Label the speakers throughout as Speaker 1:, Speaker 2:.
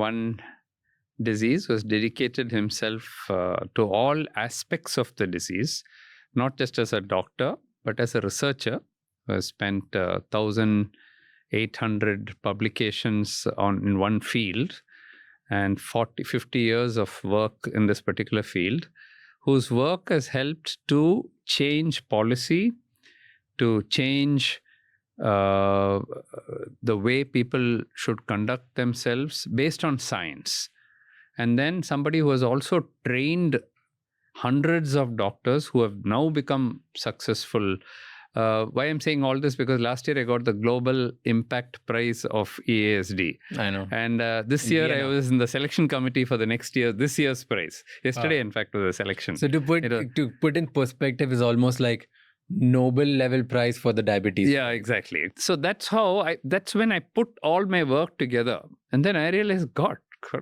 Speaker 1: one disease, was dedicated himself to all aspects of the disease, not just as a doctor, but as a researcher. Who has spent 1,800 publications in one field and 50 years of work in this particular field, whose work has helped to change policy, to change the way people should conduct themselves based on science. And then somebody who has also trained hundreds of doctors who have now become successful. Why I'm saying all this, because last year I got the Global Impact Prize of EASD.
Speaker 2: I know.
Speaker 1: And this year I was in the selection committee for this year's prize. Yesterday, in fact, was the selection.
Speaker 2: So to put in perspective, is almost like Nobel level prize for the diabetes.
Speaker 1: Yeah, exactly. So that's when I put all my work together. And then I realized, God,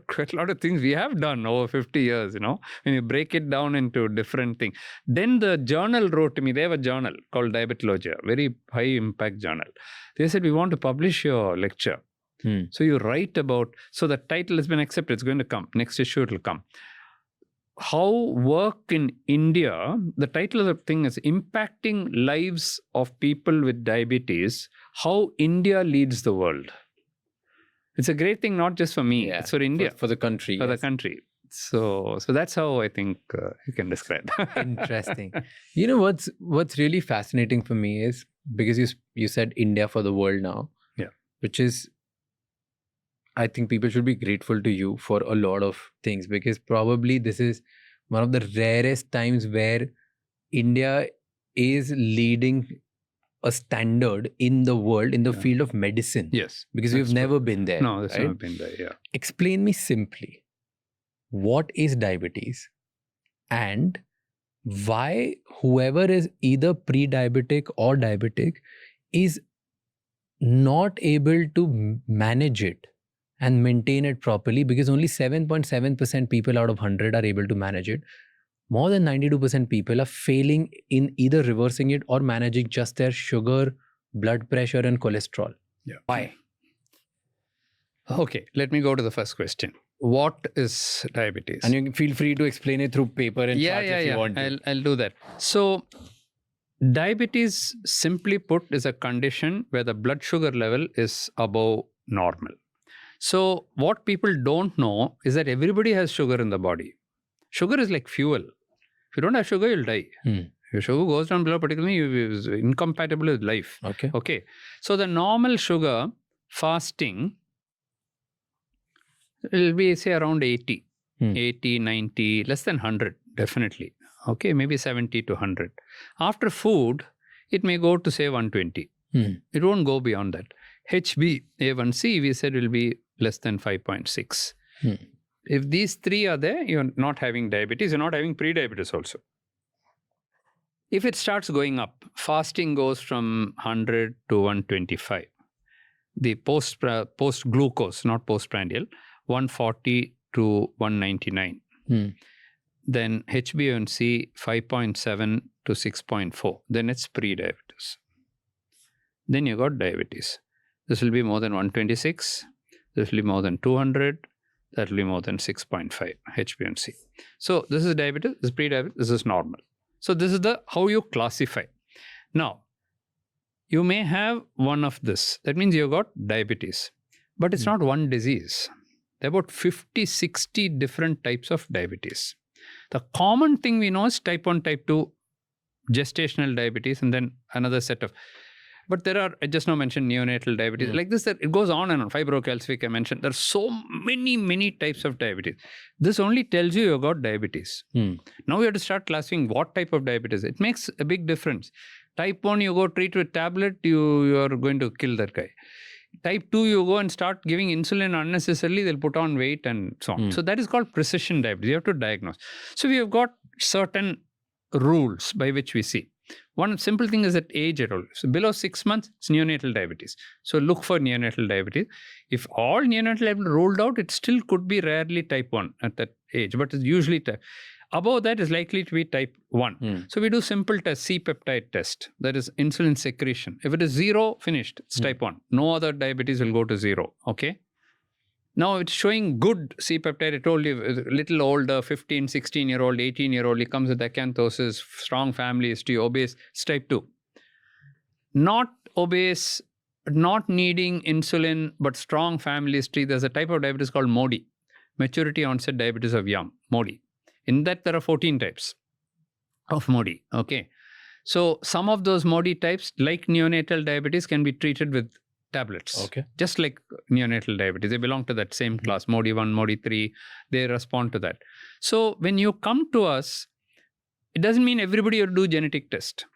Speaker 1: quite a lot of things we have done over 50 years, when you break it down into different things. Then the journal wrote to me. They have a journal called Diabetologia, very high impact journal. They said, we want to publish your lecture. So you write about, so the title has been accepted. It's going to come. Next issue, it will come. How work in India, the title of the thing is Impacting Lives of People with Diabetes, How India Leads the World. It's a great thing, not just for me, it's for India.
Speaker 2: For the country.
Speaker 1: For the country. So that's how I think you can describe.
Speaker 2: Interesting. What's really fascinating for me is, because you said India for the world now, which is, I think people should be grateful to you for a lot of things, because probably this is one of the rarest times where India is leading a standard in the world in the field of medicine.
Speaker 1: Yes.
Speaker 2: Because we've never been there.
Speaker 1: No, that's never been there, yeah.
Speaker 2: Explain me simply, what is diabetes and why whoever is either pre-diabetic or diabetic is not able to manage it and maintain it properly, because only 7.7% people out of 100 are able to manage it. More than 92% people are failing in either reversing it or managing just their sugar, blood pressure and cholesterol.
Speaker 1: Yeah.
Speaker 2: Why?
Speaker 1: Okay, let me go to the first question. What is diabetes?
Speaker 2: And you feel free to explain it through paper and charts if you want to.
Speaker 1: I'll do that. So, diabetes, simply put, is a condition where the blood sugar level is above normal. So, what people don't know is that everybody has sugar in the body. Sugar is like fuel. If you don't have sugar, you'll die. If your sugar goes down below, particularly, it's incompatible with life. Okay. So, the normal sugar, fasting, will be, say, around 80, 80, 90, less than 100, definitely. Okay, maybe 70 to 100. After food, it may go to, say, 120. It won't go beyond that. HbA1c, we said, will be less than 5.6. If these three are there, you're not having diabetes, you're not having pre-diabetes also. If it starts going up, fasting goes from 100 to 125. The post-glucose, not postprandial, 140 to 199. Then HbA1c 5.7 to 6.4. Then it's pre-diabetes. Then you got diabetes. This will be more than 126. This will be more than 200. That will be more than 6.5 HbA1c. So this is diabetes, this is pre-diabetes, this is normal. So this is how you classify. Now, you may have one of this. That means you've got diabetes. But it's not one disease. There are about 50, 60 different types of diabetes. The common thing we know is type 1, type 2, gestational diabetes, and then another set of... But there are, I just now mentioned neonatal diabetes. Like this, it goes on and on. Fibrocalcific, I mentioned. There are so many types of diabetes. This only tells you you've got diabetes. Now you have to start classifying what type of diabetes. It makes a big difference. Type 1, you go treat with tablet, you are going to kill that guy. Type 2, you go and start giving insulin unnecessarily, they'll put on weight and so on. So that is called precision diabetes. You have to diagnose. So we have got certain rules by which we see. One simple thing is that age at all. So below 6 months, it's neonatal diabetes. So look for neonatal diabetes. If all neonatal diabetes ruled out, it still could be rarely type 1 at that age, but it's usually type. Above that is likely to be type 1. So we do simple test, C-peptide test. That is insulin secretion. If it is 0, finished. It's type 1. No other diabetes will go to 0. Okay. Now it's showing good C-peptide. I told you, a little older, 15, 16-year-old, 18-year-old, he comes with acanthosis, strong family history, obese, it's type 2. Not obese, not needing insulin, but strong family history. There's a type of diabetes called MODY, maturity onset diabetes of young, MODY. In that, there are 14 types of MODY. Okay. So some of those MODY types, like neonatal diabetes, can be treated with tablets.
Speaker 2: Okay.
Speaker 1: Just like neonatal diabetes. They belong to that same class, MODY 1, MODY 3. They respond to that. So when you come to us, it doesn't mean everybody will do genetic test.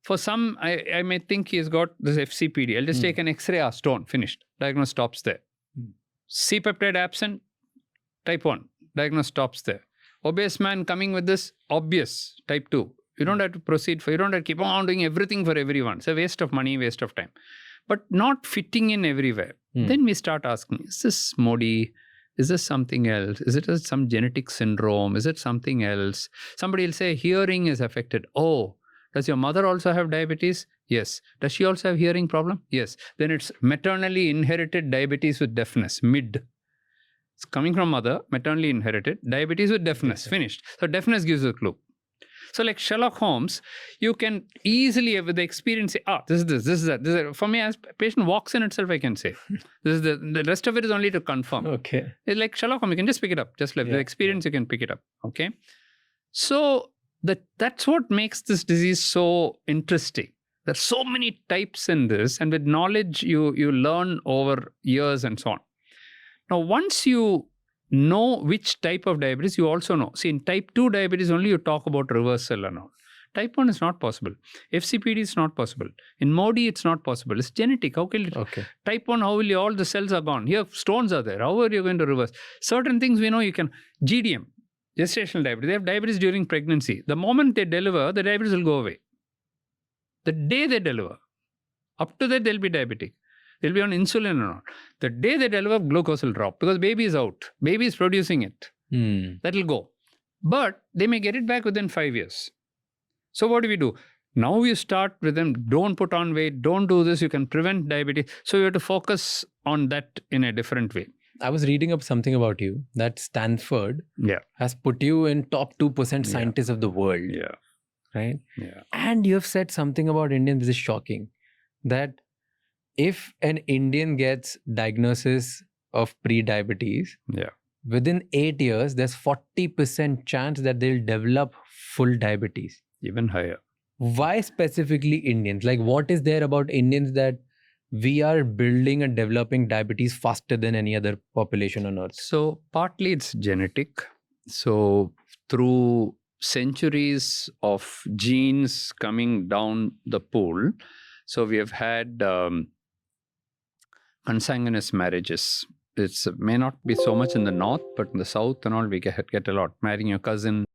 Speaker 1: For some, I may think he's got this FCPD. I'll just take an X-ray, stone, finished. Diagnosis stops there. C-peptide absent, type 1. Diagnosis stops there. Obese man coming with this, obvious, type 2. You don't have to proceed you don't have to keep on doing everything for everyone. It's a waste of money, waste of time. But not fitting in everywhere. Then we start asking, is this MODY? Is this something else? Is it some genetic syndrome? Is it something else? Somebody will say, hearing is affected. Oh, does your mother also have diabetes? Yes. Does she also have hearing problem? Yes. Then it's maternally inherited diabetes with deafness, MID. It's coming from mother, maternally inherited, diabetes with deafness, finished. So deafness gives a clue. So like Sherlock Holmes, you can easily, with the experience, say, this is this, this is that. This is that. For me, as a patient walks in itself, I can say. This is the rest of it is only to confirm.
Speaker 2: Okay.
Speaker 1: It's like Sherlock Holmes, you can just pick it up. Just like the experience, you can pick it up. Okay. So that's what makes this disease so interesting. There's so many types in this, and with knowledge, you learn over years and so on. Now, once you know which type of diabetes, you also know. See, in type 2 diabetes only, you talk about reversal and all. Type 1 is not possible. FCPD is not possible. In MODY, it's not possible. It's genetic. How can it?
Speaker 2: Okay.
Speaker 1: Type 1, how will you? All the cells are gone. Here, stones are there. How are you going to reverse? Certain things we know you can. GDM, gestational diabetes. They have diabetes during pregnancy. The moment they deliver, the diabetes will go away. The day they deliver, up to that, they'll be diabetic. They'll be on insulin or not. The day they deliver, glucose will drop because baby is out. Baby is producing it. That will go. But they may get it back within 5 years. So what do? Now you start with them, don't put on weight, don't do this, you can prevent diabetes. So you have to focus on that in a different way.
Speaker 2: I was reading up something about you that Stanford has put you in top 2% scientists of the world.
Speaker 1: Yeah.
Speaker 2: Right?
Speaker 1: Yeah.
Speaker 2: And you have said something about Indians which is shocking. That if an Indian gets diagnosis of pre-diabetes, within 8 years, there's 40% chance that they'll develop full diabetes.
Speaker 1: Even higher.
Speaker 2: Why specifically Indians? Like, what is there about Indians that we are building and developing diabetes faster than any other population on earth?
Speaker 1: So partly it's genetic. So through centuries of genes coming down the pool, so we have had consanguineous marriages. It may not be so much in the north, but in the south and all, we get a lot. Marrying your cousin,